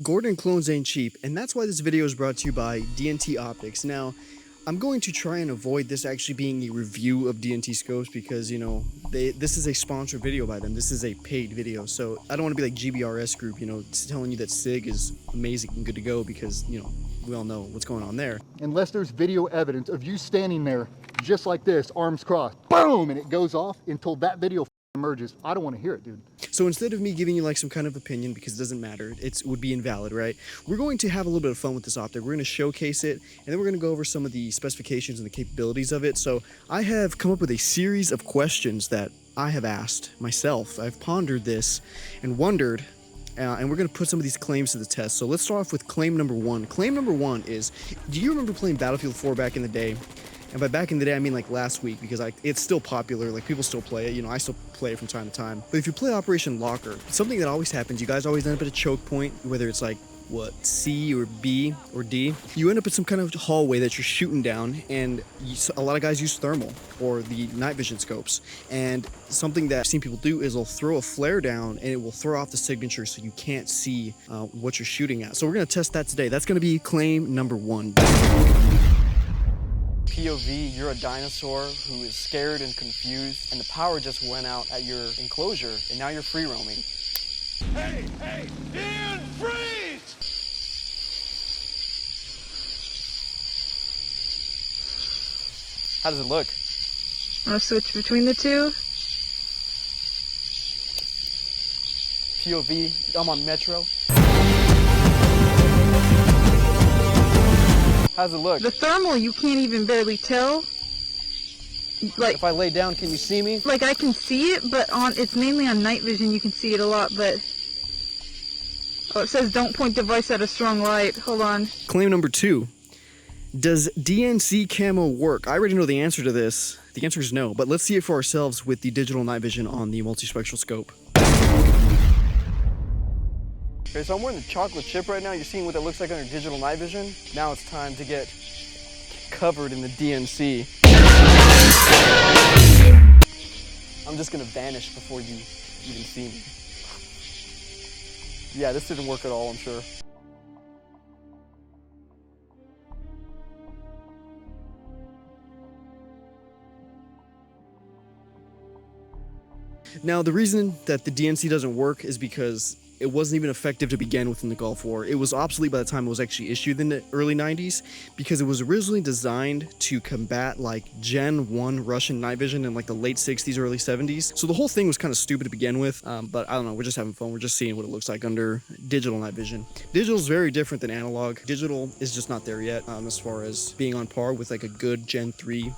Gordon clones ain't cheap, and that's why this video is brought to you by DNT Optics. Now, I'm going to try and avoid this actually being a review of DNT scopes because, you know, this is a sponsored video by them. This is a paid video, so I don't want to be like GBRS Group, you know, telling you that SIG is amazing and good to go because, you know, we all know what's going on there. Unless there's video evidence of you standing there just like this, arms crossed, boom, and it goes off until that video emerges. I don't want to hear it, dude. So instead of me giving you like some kind of opinion, because it doesn't matter, it would be invalid, right? We're going to have a little bit of fun with this optic. We're going to showcase it, and then we're going to go over some of the specifications and the capabilities of it. So I have come up with a series of questions that I have asked myself. I've pondered this and wondered, and we're going to put some of these claims to the test. So let's start off with claim number one. Claim number one is, do you remember playing Battlefield 4 back in the day? And by back in the day, I mean like last week, because it's still popular, like people still play it, you know, I still play it from time to time. But if you play Operation Locker, something that always happens, you guys always end up at a choke point, whether it's like, what, C or B or D, you end up at some kind of hallway that you're shooting down, and a lot of guys use thermal or the night vision scopes. And something that I've seen people do is they'll throw a flare down and it will throw off the signature so you can't see what you're shooting at. So we're gonna test that today. That's gonna be claim number one. POV, you're a dinosaur who is scared and confused, and the power just went out at your enclosure, and now you're free roaming. Hey, Ian, freeze! How does it look? I'll switch between the two. POV, I'm on Metro. How's it look? The thermal, you can't even barely tell. Like, if I lay down, can you see me? Like, I can see it, but it's mainly on night vision, you can see it a lot, but... Oh, it says don't point device at a strong light. Hold on. Claim number two. Does DNC camo work? I already know the answer to this. The answer is no, but let's see it for ourselves with the digital night vision on the multispectral scope. Okay, so I'm wearing the chocolate chip right now. You're seeing what that looks like under digital night vision. Now it's time to get covered in the DNC. I'm just gonna vanish before you even see me. Yeah, this didn't work at all, I'm sure. Now, the reason that the DNC doesn't work is because it wasn't even effective to begin with in the Gulf War. It was obsolete by the time it was actually issued in the early 90s because it was originally designed to combat like Gen 1 Russian night vision in like the late 60s, early 70s. So the whole thing was kind of stupid to begin with, but I don't know, we're just having fun. We're just seeing what it looks like under digital night vision. Digital is very different than analog. Digital is just not there yet as far as being on par with like a good Gen 3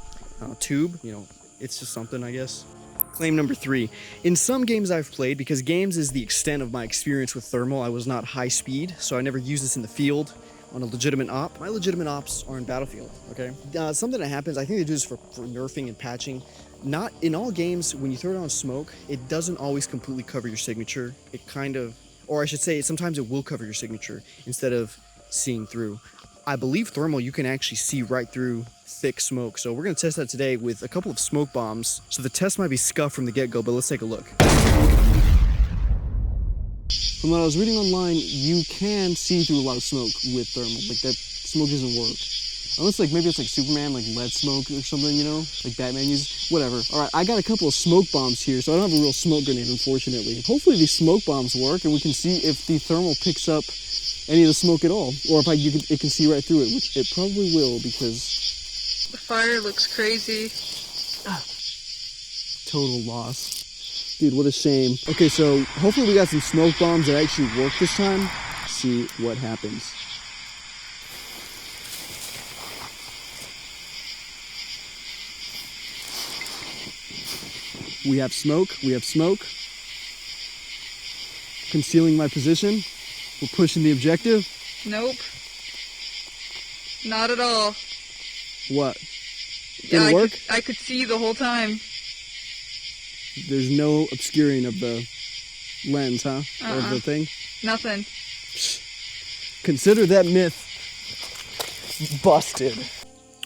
tube. You know, it's just something, I guess. Claim number three. In some games I've played, because games is the extent of my experience with thermal, I was not high speed, so I never used this in the field on a legitimate op. My legitimate ops are in Battlefield, okay? Something that happens, I think they do this for nerfing and patching. Not in all games, when you throw it on smoke, it doesn't always completely cover your signature. It kind of, or I should say, sometimes it will cover your signature instead of seeing through. I believe thermal, you can actually see right through thick smoke. So we're going to test that today with a couple of smoke bombs. So the test might be scuffed from the get-go, but let's take a look. From what I was reading online, you can see through a lot of smoke with thermal. Like, that smoke doesn't work. Unless, like, maybe it's like Superman, like lead smoke or something, you know? Like Batman uses, whatever. All right, I got a couple of smoke bombs here, so I don't have a real smoke grenade, unfortunately. Hopefully these smoke bombs work, and we can see if the thermal picks up any of the smoke at all, or if it can see right through it, which it probably will, because The fire looks crazy. Total loss. Dude, what a shame. Okay, so hopefully we got some smoke bombs that actually work this time. See what happens. We have smoke. We have smoke. Concealing my position. We're pushing the objective. Nope. Not at all. What? Didn't work? I could see the whole time. There's no obscuring of the lens, huh? Or of the thing? Nothing. Consider that myth busted.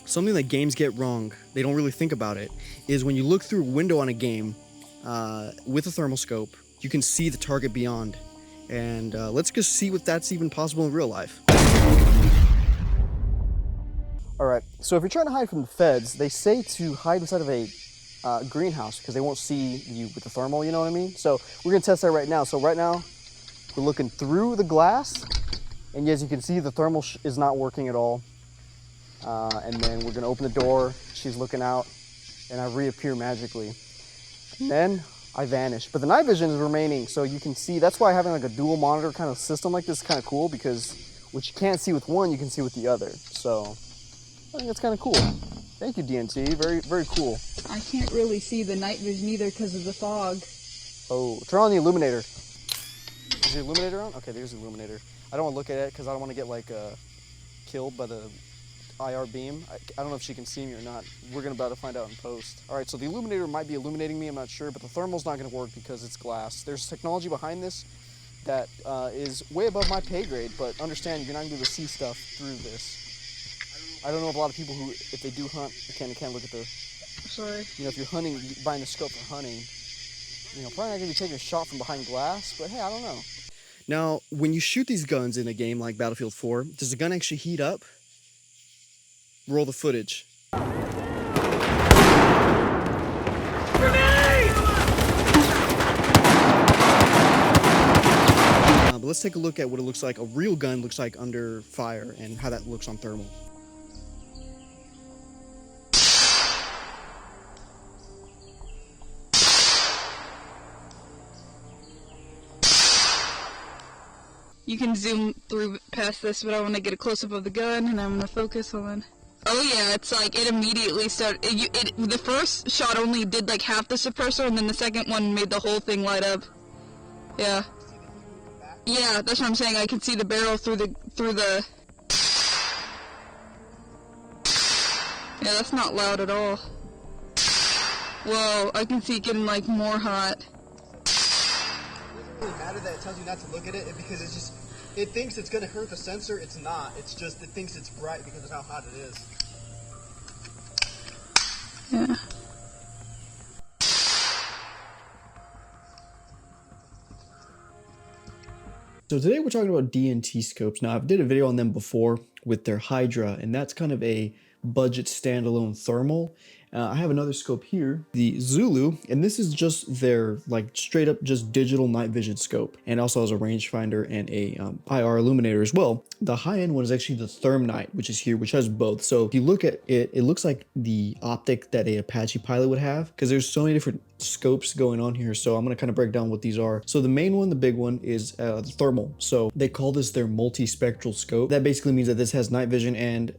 Something that games get wrong, they don't really think about it, is when you look through a window on a game with a thermal scope, you can see the target beyond. And let's just see what that's even possible in real life. All right, so if you're trying to hide from the feds, they say to hide inside of a greenhouse because they won't see you with the thermal, you know what I mean? So we're gonna test that right now. So right now, we're looking through the glass, and as you can see, the thermal is not working at all. And then we're gonna open the door, she's looking out, and I reappear magically. And then I vanish, but the night vision is remaining, so you can see. That's why having like a dual monitor kind of system like this is kind of cool, because what you can't see with one, you can see with the other. So I think that's kind of cool. Thank you, DNT. Very, very cool. I can't really see the night vision either because of the fog. Oh, turn on the illuminator. Is the illuminator on? Okay, there's the illuminator. I don't want to look at it because I don't want to get like killed by the IR beam. I don't know if she can see me or not. We're about to find out in post. All right, so the illuminator might be illuminating me, I'm not sure, but the thermal's not going to work because it's glass. There's technology behind this that is way above my pay grade, but understand you're not going to be able to see stuff through this. I don't know of a lot of people who, if they do hunt, can't look at the... Sorry. You know, if you're hunting, buying a scope for hunting, you know, probably not going to be taking a shot from behind glass, but hey, I don't know. Now, when you shoot these guns in a game like Battlefield 4, does the gun actually heat up? Roll the footage. But let's take a look at what it looks like, a real gun looks like under fire, and how that looks on thermal. You can zoom through past this, but I want to get a close-up of the gun, and I'm going to focus on... Oh yeah, it's like, it immediately started... the first shot only did like half the suppressor, and then the second one made the whole thing light up. Yeah. Yeah, that's what I'm saying. I can see the barrel through the... Yeah, that's not loud at all. Whoa, I can see it getting like more hot. Really matter that it tells you not to look at it because it's just, it thinks it's going to hurt the sensor. It's not. It's just, it thinks it's bright because of how hot it is. Yeah. So today we're talking about DNT scopes. Now, I've did a video on them before with their Hydra, and that's kind of a budget standalone thermal. I have another scope here, the Zulu, and this is just their like straight up just digital night vision scope, and also has a rangefinder and a IR illuminator as well. The high end one is actually the ThermNight, which is here, which has both. So if you look at it, it looks like the optic that a Apache pilot would have, because there's so many different scopes going on here. So I'm going to kind of break down what these are. So the main one, the big one, is the thermal. So they call this their multi-spectral scope. That basically means that this has night vision and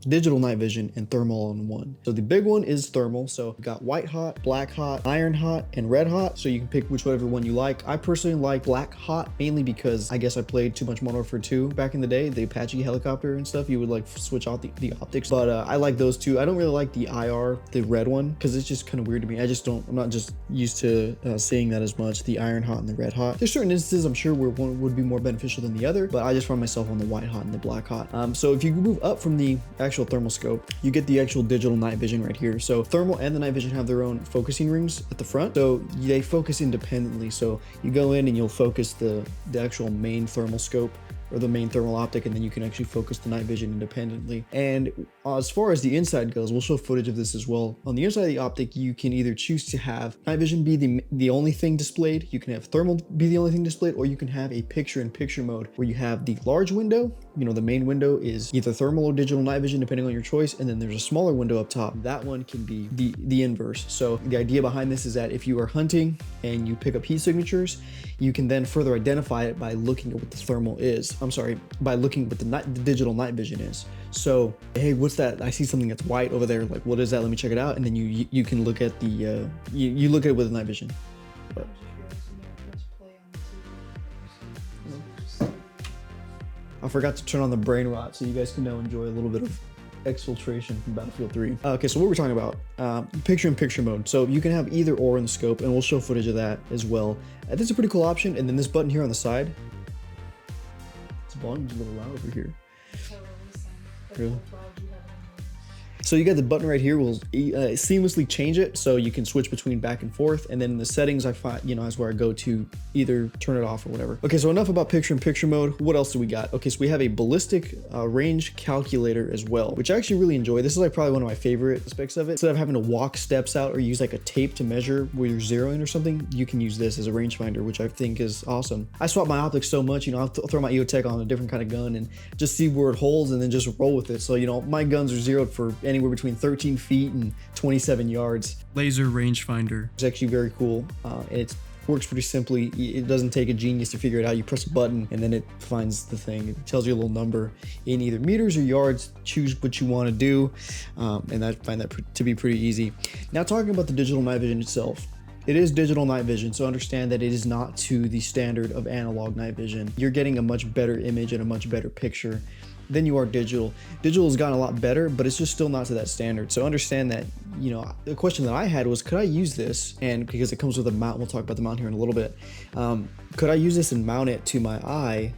digital night vision and thermal all in one. So the big one is thermal. So you've got white hot, black hot, iron hot, and red hot. So you can pick whichever one you like. I personally like black hot, mainly because I guess I played too much Modern Warfare 2 back in the day, the Apache helicopter and stuff. You would like switch out the optics, but I like those two. I don't really like the IR, the red one, because it's just kind of weird to me. I'm not just used to seeing that as much, the iron hot and the red hot. There's certain instances I'm sure where one would be more beneficial than the other, but I just find myself on the white hot and the black hot. So if you move up from the actual thermal scope, you get the actual digital night vision right here. So thermal and the night vision have their own focusing rings at the front, so they focus independently. So you go in and you'll focus the actual main thermal scope or the main thermal optic, and then you can actually focus the night vision independently. And as far as the inside goes, we'll show footage of this as well. On the inside of the optic, you can either choose to have night vision be the only thing displayed, you can have thermal be the only thing displayed, or you can have a picture-in-picture mode where you have the large window, you know, the main window is either thermal or digital night vision depending on your choice, and then there's a smaller window up top. That one can be the inverse. So the idea behind this is that if you are hunting and you pick up heat signatures, you can then further identify it by looking at what the thermal is. By looking at what the digital night vision is. So, hey, what's that? I see something that's white over there. Like, what is that? Let me check it out. And then you can look at the you look at it with the night vision. But, I forgot to turn on the brain rot, so you guys can now enjoy a little bit of exfiltration from Battlefield 3. Okay, so what we're talking about, picture-in-picture mode. So you can have either or in the scope, and we'll show footage of that as well. This is a pretty cool option. And then this button here on the side, volume's a little loud over here. Really? So you got the button right here will seamlessly change it, so you can switch between back and forth. And then in the settings, I find, you know, is where I go to either turn it off or whatever. Okay, so enough about picture-in-picture mode. What else do we got? Okay, so we have a ballistic range calculator as well, which I actually really enjoy. This is like probably one of my favorite aspects of it. Instead of having to walk steps out or use like a tape to measure where you're zeroing or something, you can use this as a rangefinder, which I think is awesome. I swap my optics so much, you know, I'll throw my EOTech on a different kind of gun and just see where it holds and then just roll with it. So, you know, my guns are zeroed for anywhere between 13 feet and 27 yards. Laser rangefinder. It's actually very cool, and it works pretty simply. It doesn't take a genius to figure it out. You press a button and then it finds the thing. It tells you a little number in either meters or yards. Choose what you want to do, and I find that to be pretty easy. Now, talking about the digital night vision itself. It is digital night vision, so understand that it is not to the standard of analog night vision. You're getting a much better image and a much better picture than you are digital. Digital has gotten a lot better, but it's just still not to that standard. So understand that, you know, the question that I had was, could I use this? And because it comes with a mount, we'll talk about the mount here in a little bit. Could I use this and mount it to my eye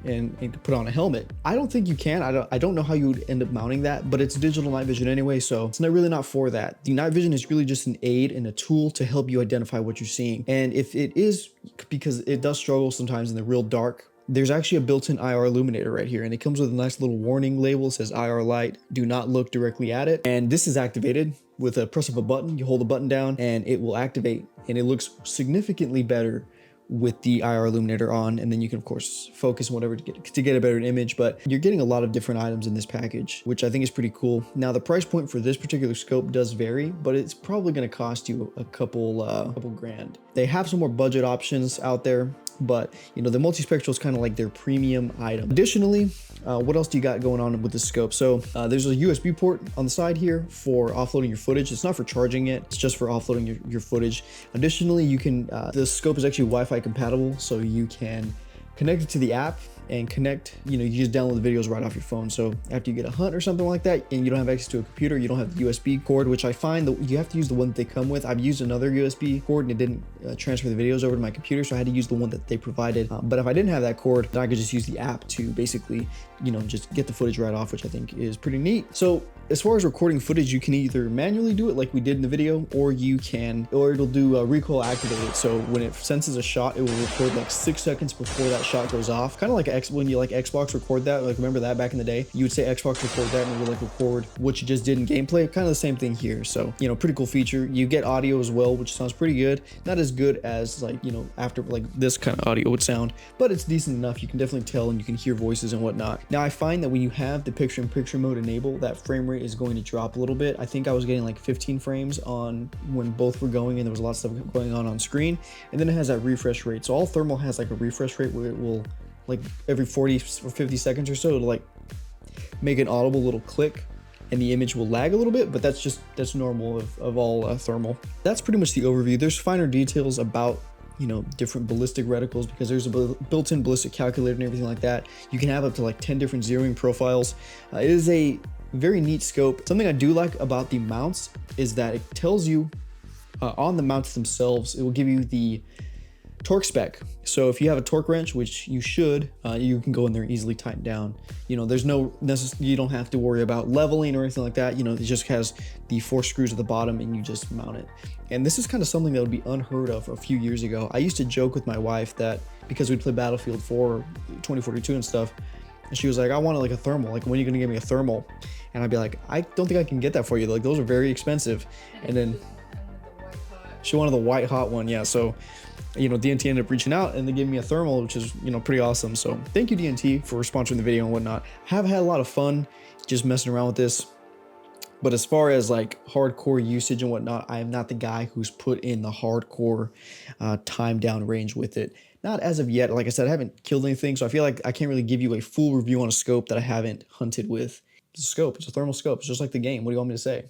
and put on a helmet? I don't think you can. I don't know how you would end up mounting that, but it's digital night vision anyway, so it's really not for that. The night vision is really just an aid and a tool to help you identify what you're seeing. And if it is, because it does struggle sometimes in the real dark, there's actually a built-in IR illuminator right here, and it comes with a nice little warning label. It says IR light, do not look directly at it. And this is activated with a press of a button. You hold the button down and it will activate, and it looks significantly better with the IR illuminator on, and then you can of course focus on whatever to get a better image. But you're getting a lot of different items in this package, which I think is pretty cool. Now the price point for this particular scope does vary, but it's probably going to cost you a couple grand. They have some more budget options out there, but you know, the multispectral is kind of like their premium item. Additionally, what else do you got going on with the scope? So there's a USB port on the side here for offloading your footage. It's not for charging it, it's just for offloading your footage. Additionally, you can, the scope is actually Wi-Fi compatible, so you can connect it to the app and connect, you know, you just download the videos right off your phone. So after you get a hunt or something like that and you don't have access to a computer, you don't have the USB cord, which I find that you have to use the one that they come with. I've used another USB cord and it didn't transfer the videos over to my computer, so I had to use the one that they provided. But if I didn't have that cord, then I could just use the app to basically, you know, just get the footage right off, which I think is pretty neat. So as far as recording footage, you can either manually do it like we did in the video, or it'll do recoil activated. So when it senses a shot, it will record like 6 seconds before that shot goes off. Kind of like when you like Xbox record that, like remember that back in the day? You would say Xbox record that and it would like record what you just did in gameplay. Kind of the same thing here. So, you know, pretty cool feature. You get audio as well, which sounds pretty good. Not as good as like, you know, after like this kind of audio would sound, but it's decent enough. You can definitely tell and you can hear voices and whatnot. Now I find that when you have the picture-in-picture mode enabled, that frame rate is going to drop a little bit. I think I was getting like 15 frames on when both were going and there was a lot of stuff going on screen. And then it has that refresh rate. So all thermal has like a refresh rate where it will, like every 40 or 50 seconds or so, to like make an audible little click and the image will lag a little bit, but that's normal of all thermal. That's pretty much the overview. There's finer details about, you know, different ballistic reticles, because there's a built-in ballistic calculator and everything like that. You can have up to like 10 different zeroing profiles. It is a very neat scope. Something I do like about the mounts is that it tells you on the mounts themselves, it will give you the torque spec. So if you have a torque wrench, which you should, you can go in there and easily tighten down. You know, there's no you don't have to worry about leveling or anything like that. You know, it just has the 4 screws at the bottom and you just mount it. And this is kind of something that would be unheard of a few years ago. I used to joke with my wife that because we'd play Battlefield 4, 2042 and stuff, and she was like, I wanted like a thermal. Like, when are you gonna give me a thermal? And I'd be like, I don't think I can get that for you. Like, those are very expensive. And then she wanted the white hot one. Yeah, so, you know, DNT ended up reaching out and they gave me a thermal, which is, you know, pretty awesome. So thank you, DNT, for sponsoring the video and whatnot. Have had a lot of fun just messing around with this. But as far as like hardcore usage and whatnot, I am not the guy who's put in the hardcore time down range with it. Not as of yet. Like I said, I haven't killed anything, so I feel like I can't really give you a full review on a scope that I haven't hunted with. It's a scope. It's a thermal scope. It's just like the game. What do you want me to say?